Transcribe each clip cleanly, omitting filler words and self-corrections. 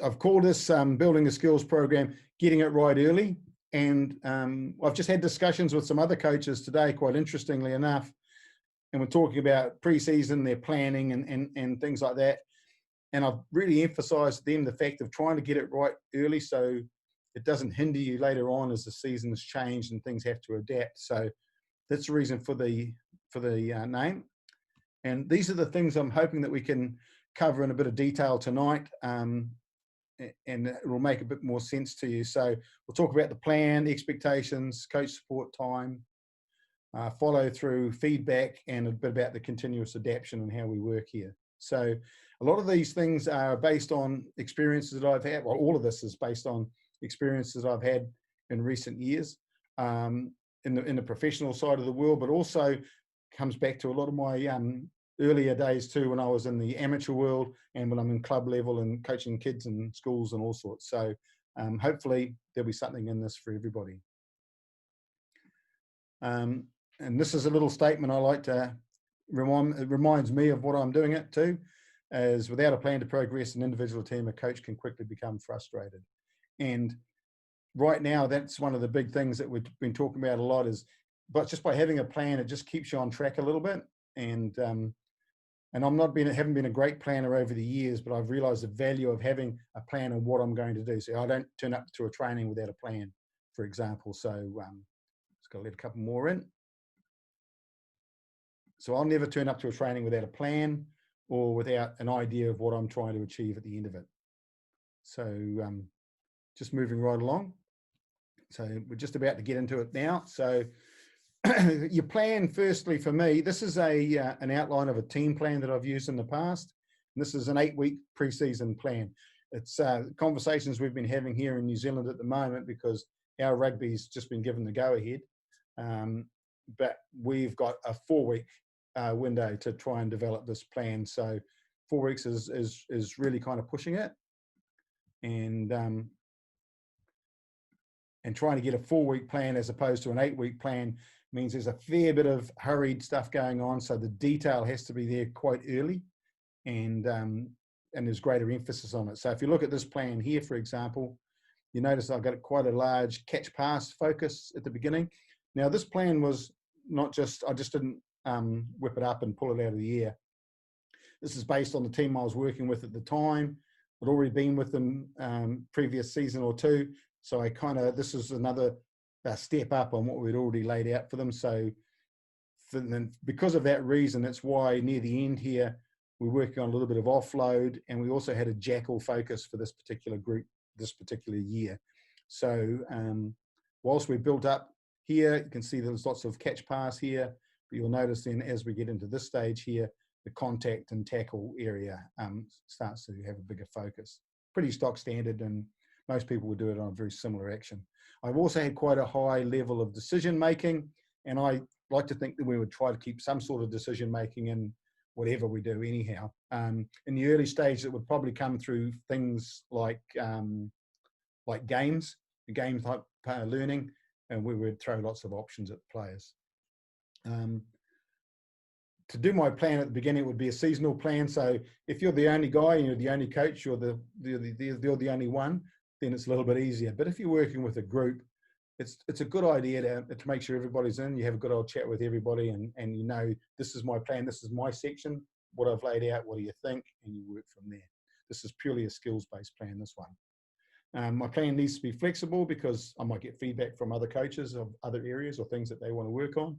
I've called this building a skills program, getting it right early. And I've just had discussions with some other coaches today, quite interestingly enough, and we're talking about pre-season, their planning and things like that. And I've really emphasised to them the fact of trying to get it right early so it doesn't hinder you later on as the season has changed and things have to adapt. So that's the reason for the name. And these are the things I'm hoping that we can cover in a bit of detail tonight, and it will make a bit more sense to you. So we'll talk about the plan, expectations, coach support time, follow through, feedback, and a bit about the continuous adaptation and how we work here. So a lot of these things are based on experiences that I've had. Well, all of this is based on experiences I've had in recent years in the professional side of the world, but also comes back to a lot of my earlier days too, when I was in the amateur world and when I'm in club level and coaching kids in schools and all sorts. So hopefully there'll be something in this for everybody. And this is a little statement I like to it reminds me of what I'm doing it too, as without a plan to progress an individual team, a coach can quickly become frustrated. And right now, that's one of the big things that we've been talking about a lot is, but just by having a plan, it just keeps you on track a little bit. And haven't been a great planner over the years, but I've realized the value of having a plan on what I'm going to do. So I don't turn up to a training without a plan, for example. So just got to let a couple more in. So I'll never turn up to a training without a plan or without an idea of what I'm trying to achieve at the end of it. So just moving right along. So we're just about to get into it now. So your plan, firstly, for me, this is an outline of a team plan that I've used in the past. And this is an 8-week pre-season plan. It's conversations we've been having here in New Zealand at the moment because our rugby's just been given the go-ahead. But we've got a 4-week window to try and develop this plan. So 4 weeks is really kind of pushing it. And trying to get a 4-week plan as opposed to an 8-week plan means there's a fair bit of hurried stuff going on. So the detail has to be there quite early, and there's greater emphasis on it. So if you look at this plan here, for example, you notice I've got quite a large catch pass focus at the beginning. Now this plan was not just, I just didn't whip it up and pull it out of the air. This is based on the team I was working with at the time. I'd already been with them previous season or two. So this is another step up on what we'd already laid out for them. So because of that reason, that's why near the end here, we're working on a little bit of offload, and we also had a jackal focus for this particular group, this particular year. So whilst we're built up here, you can see there's lots of catch pass here, but you'll notice then as we get into this stage here, the contact and tackle area starts to have a bigger focus. Pretty stock standard, and most people would do it on a very similar action. I've also had quite a high level of decision making, and I like to think that we would try to keep some sort of decision making in whatever we do anyhow. In the early stage, it would probably come through things like games, the game type learning, and we would throw lots of options at players. To do my plan at the beginning, it would be a seasonal plan. So if you're the only guy and you're the only coach, you're the only one, then it's a little bit easier. But if you're working with a group, it's a good idea to make sure everybody's in. You have a good old chat with everybody, and you know, this is my plan, this is my section, what I've laid out, what do you think? And you work from there. This is purely a skills-based plan, this one. My plan needs to be flexible because I might get feedback from other coaches of other areas or things that they want to work on.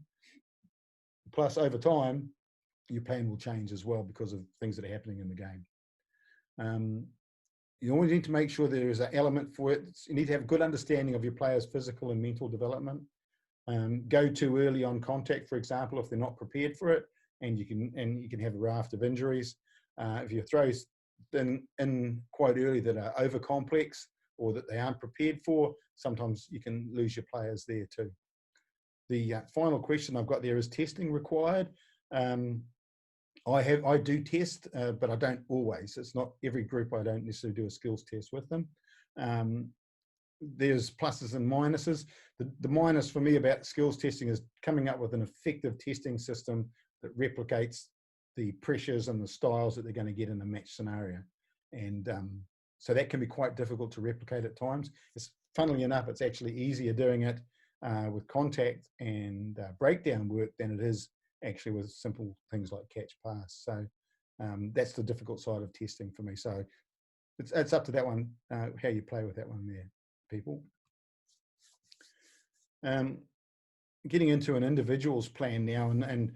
Plus, over time, your plan will change as well because of things that are happening in the game. You always need to make sure there is an element for it. You need to have a good understanding of your players' physical and mental development. Go too early on contact, for example, if they're not prepared for it, and you can have a raft of injuries. If you throw in quite early that are over complex or that they aren't prepared for, sometimes you can lose your players there too. The final question I've got there is testing required. I do test, but I don't always. It's not every group I don't necessarily do a skills test with them. There's pluses and minuses. The minus for me about skills testing is coming up with an effective testing system that replicates the pressures and the styles that they're going to get in a match scenario. And so that can be quite difficult to replicate at times. Funnily enough, it's actually easier doing it with contact and breakdown work than it is actually with simple things like catch pass. So that's the difficult side of testing for me. So it's up to that one, how you play with that one there, people. Getting into an individual's plan now, and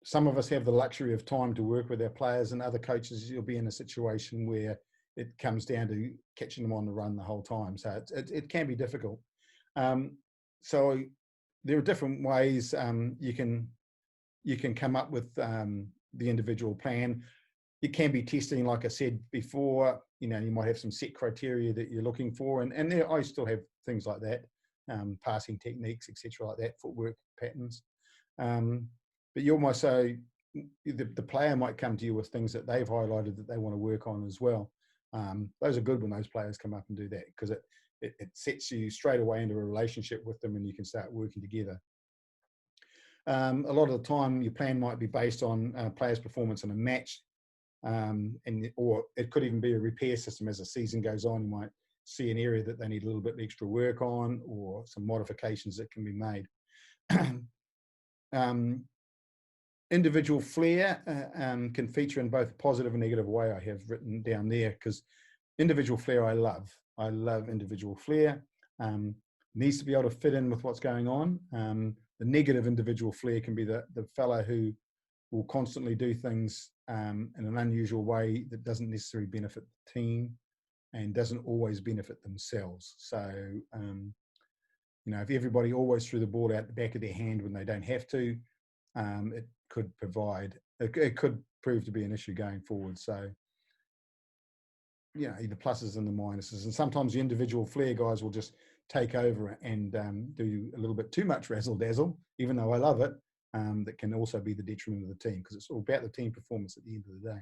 some of us have the luxury of time to work with our players, and other coaches, you'll be in a situation where it comes down to catching them on the run the whole time. So it can be difficult. So there are different ways you can come up with the individual plan. It can be testing, like I said before. You might have some set criteria that you're looking for, and there, I still have things like that, passing techniques, etc., like that, footwork patterns. But you almost say the player might come to you with things that they've highlighted that they want to work on as well. Those are good when those players come up and do that, because it sets you straight away into a relationship with them, and you can start working together. A lot of the time, your plan might be based on players' performance in a match, or it could even be a repair system. As the season goes on, you might see an area that they need a little bit extra work on, or some modifications that can be made. Individual flair can feature in both a positive and negative way, I have written down there, because individual flair I love. I love individual flair. Needs to be able to fit in with what's going on. The negative individual flair can be the fella who will constantly do things in an unusual way that doesn't necessarily benefit the team and doesn't always benefit themselves. So, if everybody always threw the ball out the back of their hand when they don't have to, it could prove to be an issue going forward. So, the pluses and the minuses. And sometimes the individual flair guys will just take over and do a little bit too much razzle-dazzle, even though I love it. That can also be the detriment of the team, because it's all about the team performance at the end of the day.